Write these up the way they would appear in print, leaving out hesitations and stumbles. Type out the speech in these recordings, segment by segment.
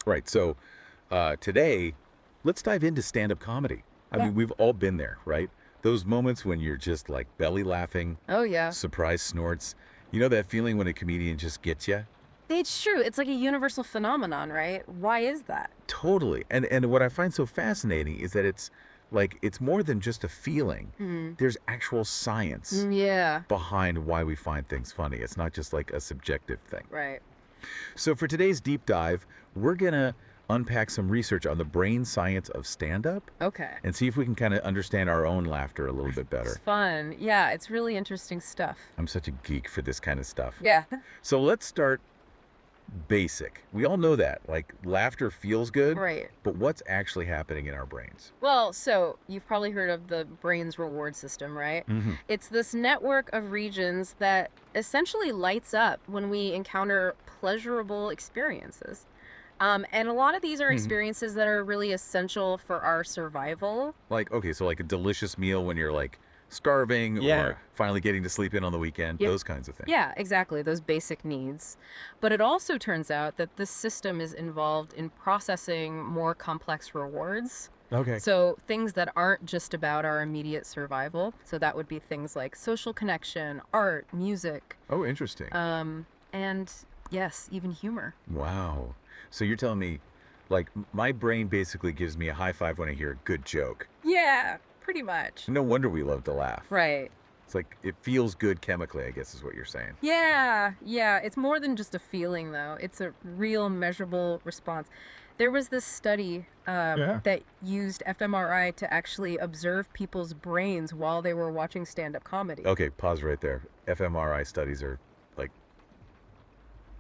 Right. So today, let's dive into stand-up comedy. I Yeah. mean, we've all been there, right? Those moments when you're just like belly laughing, Oh, yeah. surprise snorts. You know that feeling when a comedian just gets you? It's true. It's like a universal phenomenon, right? Why is that? Totally. And what I find so fascinating is that it's more than just a feeling. Hmm. There's actual science Yeah. behind why we find things funny. It's not just like a subjective thing. Right. So for today's deep dive, we're going to unpack some research on the brain science of stand-up Okay. and see if we can kind of understand our own laughter a little bit It's better. fun. Yeah, it's really interesting stuff. I'm such a geek for this kind of stuff. Yeah. So let's start basic. We all know that. Like laughter feels good, Right. but what's actually happening in our brains? Well, so you've probably heard of the brain's reward system, right? Hmm. It's this network of regions that essentially lights up when we encounter pleasurable experiences. And a lot of these are Hmm. experiences that are really essential for our survival. Like, okay, so like a delicious meal when you're like starving or Yeah. finally getting to sleep in on the weekend, Yep. those kinds of things. Yeah, exactly, those basic needs. But it also turns out that this system is involved in processing more complex rewards. Okay. So things that aren't just about our immediate survival. So that would be things like social connection, art, music, Oh, interesting. and yes, even humor. Wow. So you're telling me, like, my brain basically gives me a high five when I hear a good joke. Yeah, pretty much. No wonder we love to laugh. Right. It's like it feels good chemically, I guess is what you're saying. Yeah, yeah. It's more than just a feeling, though. It's a real measurable response. There was this study Yeah. that used fMRI to actually observe people's brains while they were watching stand-up comedy. Okay, pause right there. fMRI studies are like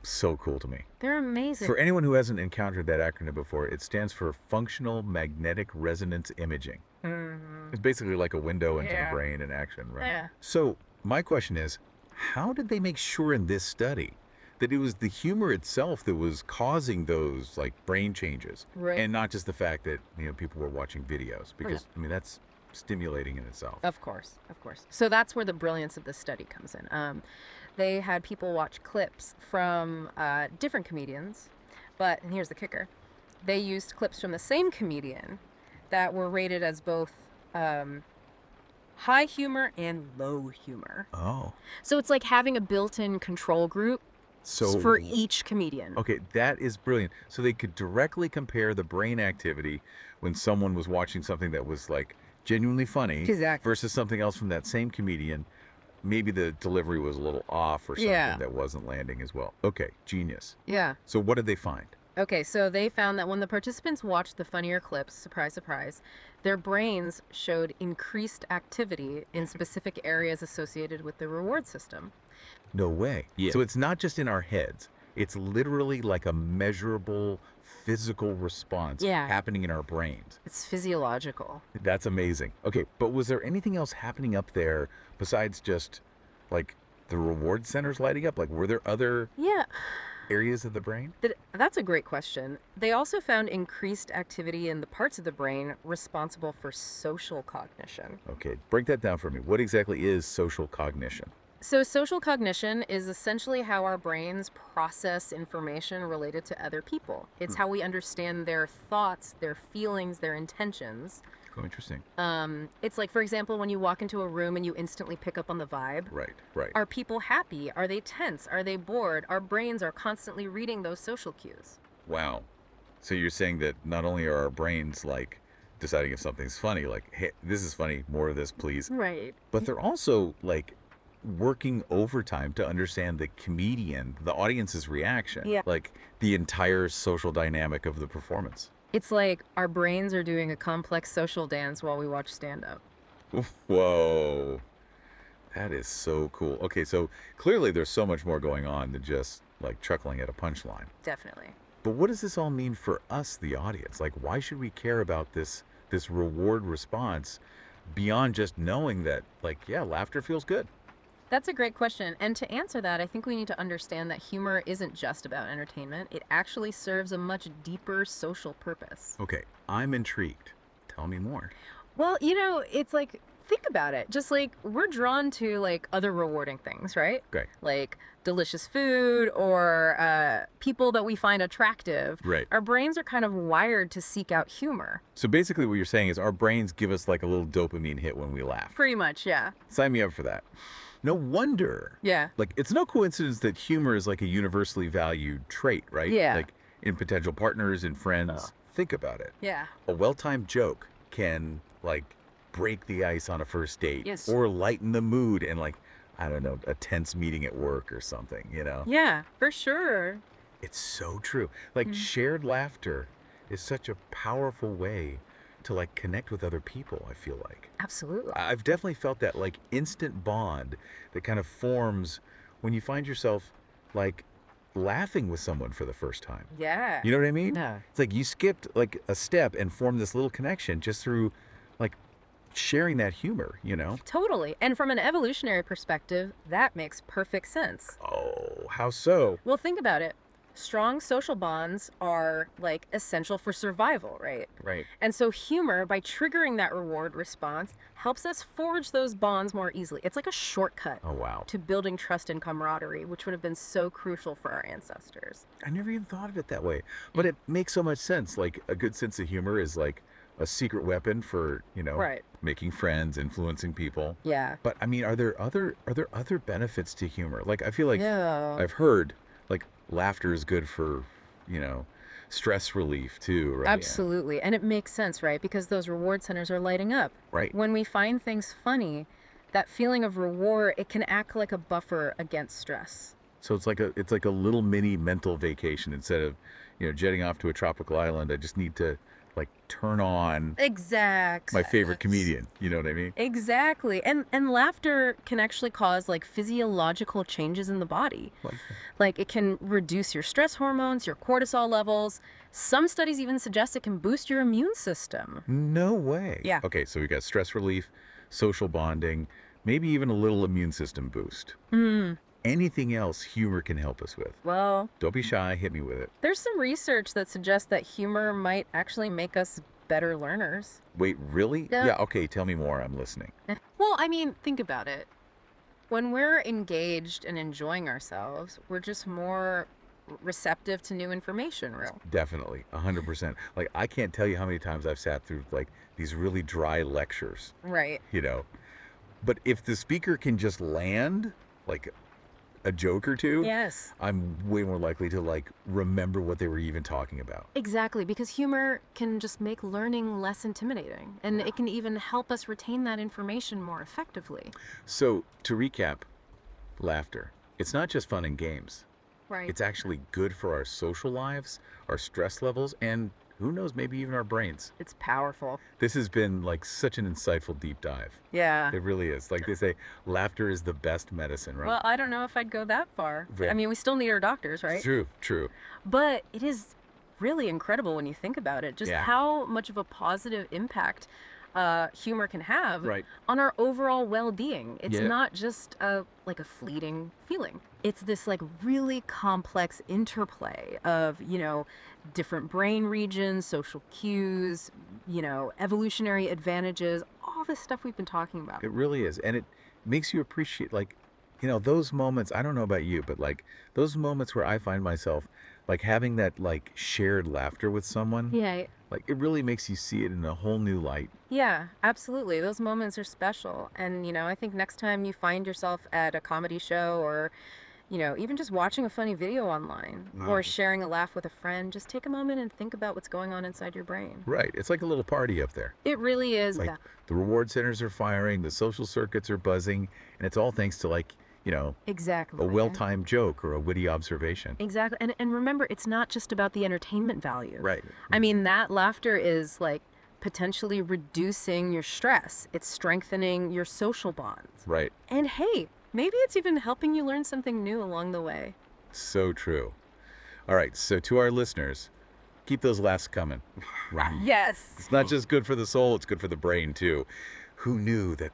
so cool to me. They're For amazing. anyone who hasn't encountered that acronym before, it stands for Functional Magnetic Resonance Imaging. Hmm. It's basically like a window into the Yeah. brain in action, right? Yeah. So, my question is, how did they make sure in this study that it was the humor itself that was causing those like brain changes Right. and not just the fact that, people were watching videos Oh, no. because I mean that's stimulating in itself. Of course, of course. So that's where the brilliance of this study comes in. They had people watch clips from different comedians, but and here's the kicker: they used clips from the same comedian that were rated as both um, high humor and low humor. Oh. So it's like having a built-in control group for So each comedian. okay, that is brilliant. So they could directly compare the brain activity when someone was watching something that was like genuinely funny Exactly. versus something else from that same comedian. Maybe the delivery was a little off or something Yeah. that wasn't landing as well. Okay, genius. Yeah. So what did they find? Okay, so they found that when the participants watched the funnier clips, surprise, surprise, their brains showed increased activity in specific areas associated with the reward system. No way. Yeah. So it's not just in our heads. It's literally like a measurable physical response Yeah. happening in our brains. It's physiological. That's amazing. Okay, but was there anything else happening up there besides just like the reward centers lighting up? Like were there other Yeah, areas of the brain? that's a great question. They also found increased activity in the parts of the brain responsible for social cognition. Okay, break that down for me. What exactly is social cognition? So, social cognition is essentially how our brains process information related to other people. It's Hmm. how we understand their thoughts, their feelings, their intentions. Oh, interesting. It's like, for example, when you walk into a room and you instantly pick up on the vibe. Right, right. Are people happy? Are they tense? Are they bored? Our brains are constantly reading those social cues. Wow. So you're saying that not only are our brains like deciding if something's funny, like, hey, this is funny, more of this, please, Right. but they're also like working overtime to understand the comedian, the audience's reaction, Yeah. like the entire social dynamic of the performance. It's like our brains are doing a complex social dance while we watch stand up. Whoa. That is so cool. Okay, so clearly there's so much more going on than just like chuckling at a punchline. Definitely. But what does this all mean for us, the audience? Like, why should we care about this reward response beyond just knowing that, like, yeah, laughter feels good? That's a great question. And to answer that, I think we need to understand that humor isn't just about entertainment. It actually serves a much deeper social purpose. Okay, I'm intrigued. Tell me more. Well, it's like think about it. Just like we're drawn to like other rewarding things, right? Okay. Like delicious food or people that we find attractive. Right. Our brains are kind of wired to seek out humor. So basically what you're saying is our brains give us like a little dopamine hit when we laugh. Pretty much, yeah. Sign me up for that. No wonder. Yeah. Like, it's no coincidence that humor is like a universally valued trait, right? Yeah. Like, in potential partners and friends. Think about it. Yeah. A well-timed joke can, like, break the ice on a first date. Yes. Or lighten the mood in, like, I don't know, a tense meeting at work or something, you know? Yeah, for sure. It's so true. Like, shared laughter is such a powerful way to, like, connect with other people, I feel like. Absolutely. I've definitely felt that, like, instant bond that kind of forms when you find yourself, like, laughing with someone for the first time. Yeah. You know what I mean? Yeah. It's like you skipped, like, a step and formed this little connection just through, like, sharing that humor, you know? Totally. And from an evolutionary perspective, that makes perfect sense. Oh, how so? Well, think about it. Strong social bonds are like essential for survival, right? Right. And so humor, by triggering that reward response, helps us forge those bonds more easily. It's like a shortcut Oh, wow. to building trust and camaraderie, which would have been so crucial for our ancestors. I never even thought of it that way. But it makes so much sense. Like, a good sense of humor is like a secret weapon for, you know, Right. making friends, influencing people. Yeah. But I mean, are there other benefits to humor? Like, I feel like Yeah. I've heard like laughter is good for, you know, stress relief too, right? Absolutely. And it makes sense, right? Because those reward centers are lighting up. Right. When we find things funny, that feeling of reward, it can act like a buffer against stress. So it's like a little mini mental vacation instead of, you know, jetting off to a tropical island. I just need to like turn on Exactly. my favorite comedian. You know what I mean? Exactly. And laughter can actually cause like physiological changes in the body. Like, Like it can reduce your stress hormones, your cortisol levels. Some studies even suggest it can boost your immune system. no way. Yeah. Okay, so we got stress relief, social bonding, maybe even a little immune system boost. Anything else humor can help us with? Well, Don't be shy, hit me with it. there's some research that suggests that humor might actually make us better learners. Wait, really? Yeah. Yeah, okay, tell me more. I'm listening. Well, I mean, think about it. When we're engaged and enjoying ourselves, we're just more receptive to new information, real. Definitely, 100%. Like, I can't tell you how many times I've sat through, like, these really dry lectures, Right. you know? But if the speaker can just land, like, a joke or two, Yes. I'm way more likely to, like, remember what they were even talking about. Exactly, because humor can just make learning less intimidating, and it can even help us retain that information more effectively. So, to recap, laughter. It's not just fun and games. Right. It's actually good for our social lives, our stress levels, and who knows, maybe even our brains. It's powerful. This has been like such an insightful deep dive. Yeah. It really is. Like they say, laughter is the best medicine, right? Well, I don't know if I'd go that far. Yeah. I mean, we still need our doctors, right? True, true. But it is really incredible when you think about it, just Yeah. how much of a positive impact humor can have Right. on our overall well-being. It's Yeah. not just like a fleeting feeling. It's this like really complex interplay of, different brain regions, social cues, evolutionary advantages, all this stuff we've been talking about. It really is. And it makes you appreciate, like, those moments. I don't know about you, but like those moments where I find myself like having that like shared laughter with someone, Yeah. like it really makes you see it in a whole new light. Yeah, absolutely. Those moments are special. And, I think next time you find yourself at a comedy show or, even just watching a funny video online or sharing a laugh with a friend, just take a moment and think about what's going on inside your brain. Right. It's like a little party up there. It really is Like that. the reward centers are firing, the social circuits are buzzing, and it's all thanks to like, Exactly. a well-timed joke or a witty observation. Exactly. And remember, it's not just about the entertainment value. Right. I mean, that laughter is like potentially reducing your stress. It's strengthening your social bonds. Right. And hey, maybe it's even helping you learn something new along the way. So true. All right. So to our listeners, keep those laughs coming. Yes. It's not just good for the soul, it's good for the brain too. Who knew that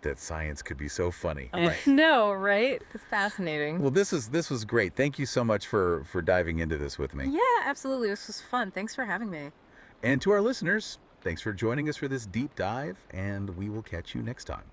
that science could be so funny? No, right? It's fascinating. Well, this was great. Thank you so much for diving into this with me. Yeah, absolutely. This was fun. Thanks for having me. And to our listeners, Thanks for joining us for this deep dive, and we will catch you next time.